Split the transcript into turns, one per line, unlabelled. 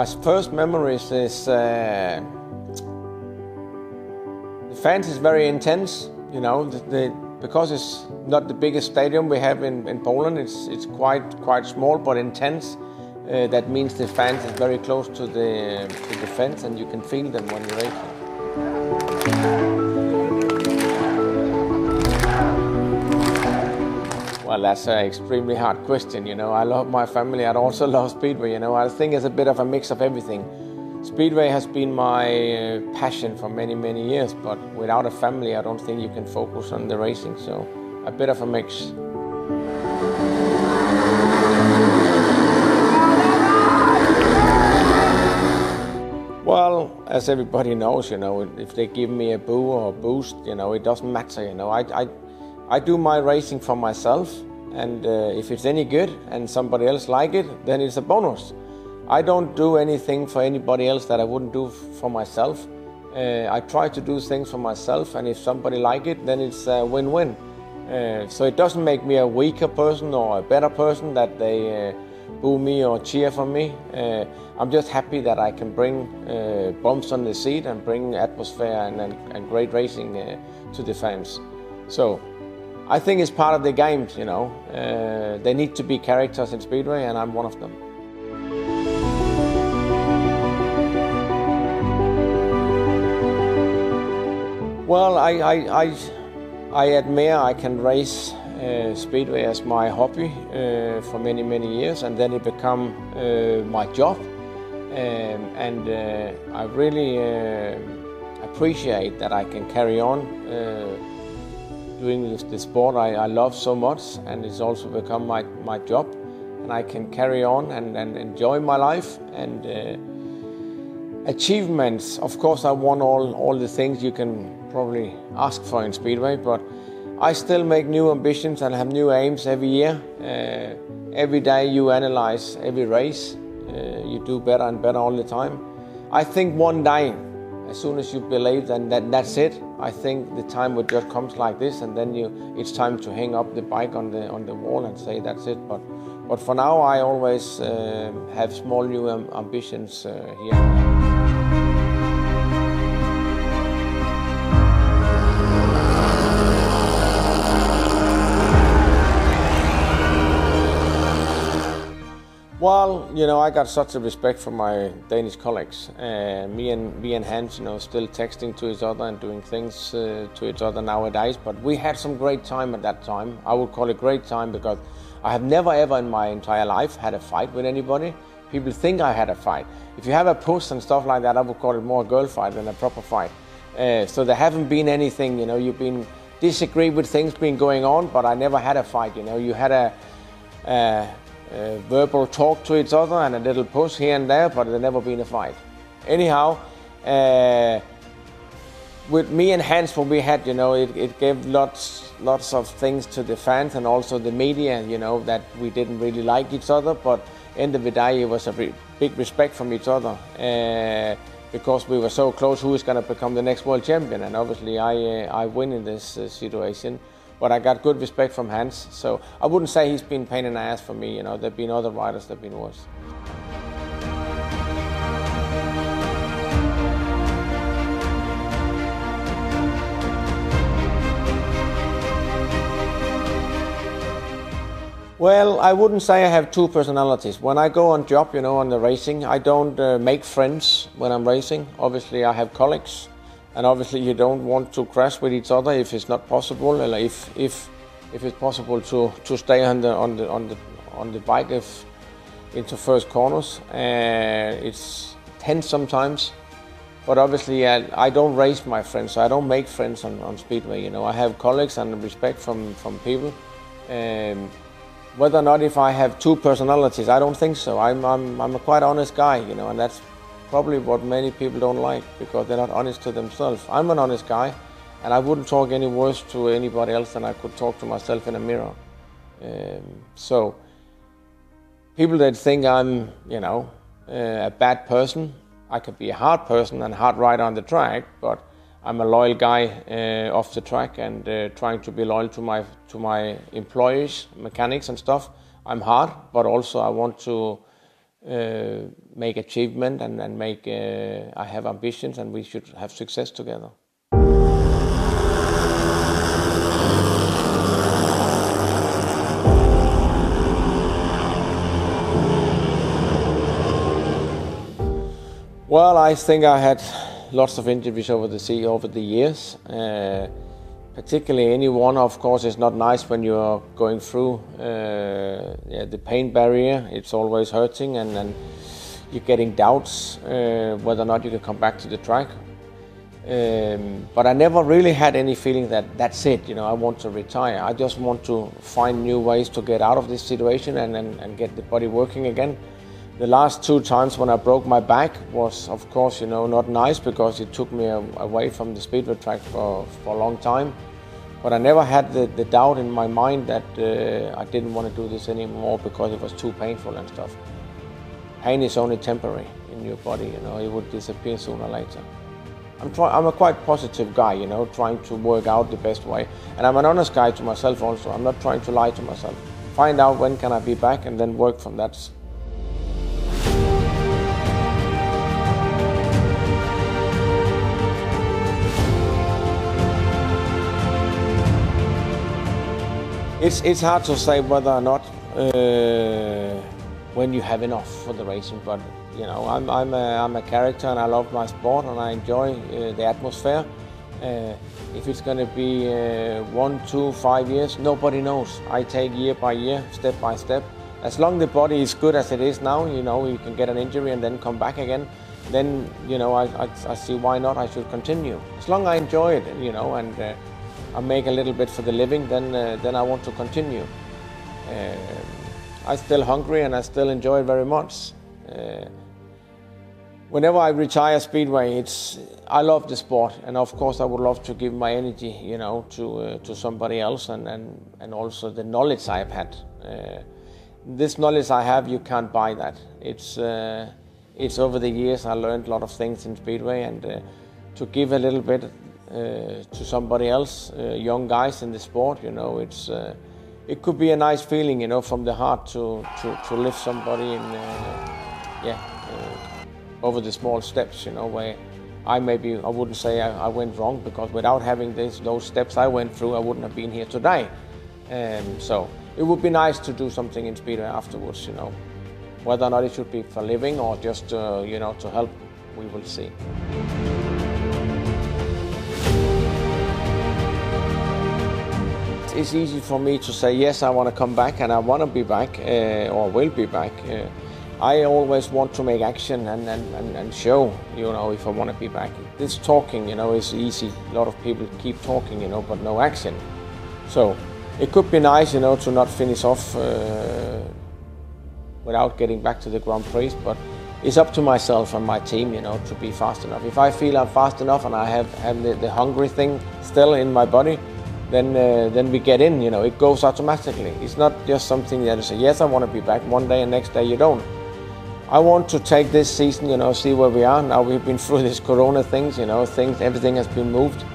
My first memories is the fans is very intense. You know, because it's not the biggest stadium we have in Poland. It's quite small but intense. That means the fans is very close to the fence, and you can feel them when you're racing. Well, that's an extremely hard question. You know, I love my family. I also love Speedway. You know, I think it's a bit of a mix of everything. Speedway has been my passion for many, many years, but without a family, I don't think you can focus on the racing. So, a bit of a mix. Well, as everybody knows, you know, if they give me a boo or a boost, you know, it doesn't matter. You know, I do my racing for myself, and if it's any good and somebody else like it, then it's a bonus. I don't do anything for anybody else that I wouldn't do for myself. I try to do things for myself, and if somebody like it, then it's a win-win. So it doesn't make me a weaker person or a better person that they boo me or cheer for me. I'm just happy that I can bring bumps on the seat and bring atmosphere and great racing to the fans. So I think it's part of the games, you know. They need to be characters in Speedway, and I'm one of them. Well, I admire I can race Speedway as my hobby for many, many years, and then it become my job. And I really appreciate that I can carry on doing the sport I love so much, and it's also become my job, and I can carry on and enjoy my life and achievements. Of course, I won all the things you can probably ask for in Speedway, but I still make new ambitions and have new aims every year. Every day you analyze every race, you do better and better all the time. I think one day, as soon as you believe that's it, I think the time will just comes like this, and then it's time to hang up the bike on the wall and say that's it. But for now, I always have small new ambitions here. Well, you know, I got such a respect for my Danish colleagues. Me and Hans, you know, still texting to each other and doing things to each other nowadays. But we had some great time at that time. I would call it great time because I have never ever in my entire life had a fight with anybody. People think I had a fight. If you have a push and stuff like that, I would call it more a girl fight than a proper fight. So there haven't been anything, you know, you've been disagree with things been going on, but I never had a fight, you know. You had a verbal talk to each other and a little push here and there, but there's never been a fight. Anyhow, with me and Hans, what we had, you know, it gave lots of things to the fans and also the media, you know, that we didn't really like each other, but end of the day, it was a big respect from each other because we were so close. Who is going to become the next world champion? And obviously, I win in this situation. But I got good respect from Hans, so I wouldn't say he's been pain in the ass for me. You know, there've been other riders that have been worse. Well, I wouldn't say I have two personalities. When I go on job, you know, on the racing, I don't make friends when I'm racing. Obviously, I have colleagues. And obviously, you don't want to crash with each other if it's not possible, or if it's possible to stay on the bike into first corners. It's tense sometimes, but obviously I don't race my friends, so I don't make friends on Speedway. You know, I have colleagues and respect from people. Whether or not if I have two personalities, I don't think so. I'm a quite honest guy, you know, and that's probably what many people don't like because they're not honest to themselves. I'm an honest guy, and I wouldn't talk any worse to anybody else than I could talk to myself in a mirror. So people that think I'm, you know, a bad person, I could be a hard person and hard rider on the track, but I'm a loyal guy off the track and trying to be loyal to my employees, mechanics and stuff. I'm hard, but also I want to make achievement and make. I have ambitions, and we should have success together. Well, I think I had lots of interviews over the years. Particularly anyone, of course, is not nice when you're going through the pain barrier. It's always hurting, and you're getting doubts whether or not you can come back to the track. But I never really had any feeling that that's it. I want to retire. I just want to find new ways to get out of this situation and get the body working again. The last 2 times when I broke my back was, of course, not nice because it took me away from the speedway track for a long time. But I never had the doubt in my mind that I didn't want to do this anymore because it was too painful and stuff. Pain is only temporary in your body, it would disappear sooner or later. I'm a quite positive guy, trying to work out the best way. And I'm an honest guy to myself also. I'm not trying to lie to myself. Find out when can I be back and then work from that. It's hard to say whether or not when you have enough for the racing, but I'm a character and I love my sport and I enjoy the atmosphere. If it's going to be 1, 2, 5 years, nobody knows. I take year by year, step by step. As long as the body is good as it is now, you can get an injury and then come back again. Then I see why not. I should continue as long as I enjoy it, and. I make a little bit for the living, then I want to continue. I'm still hungry and I still enjoy it very much. Whenever I retire speedway, I love the sport, and of course I would love to give my energy, to somebody else, and also the knowledge I've had. This knowledge I have, you can't buy that. It's over the years I learned a lot of things in speedway, and to give a little bit. To somebody else, young guys in the sport, it could be a nice feeling, from the heart to lift somebody in, over the small steps, where I wouldn't say I went wrong, because without having those steps I went through, I wouldn't have been here today. So it would be nice to do something in speedway afterwards, whether or not it should be for living or just, to help, we will see. It's easy for me to say, yes, I want to come back and I want to be back, or will be back. I always want to make action and show, if I want to be back. This talking, is easy. A lot of people keep talking, but no action. So it could be nice, to not finish off without getting back to the Grand Prix, but it's up to myself and my team, to be fast enough. If I feel I'm fast enough and I have the hungry thing still in my body, then we get in, it goes automatically. It's not just something that you say, yes, I want to be back one day and next day you don't. I want to take this season, see where we are. Now we've been through this corona things, everything has been moved.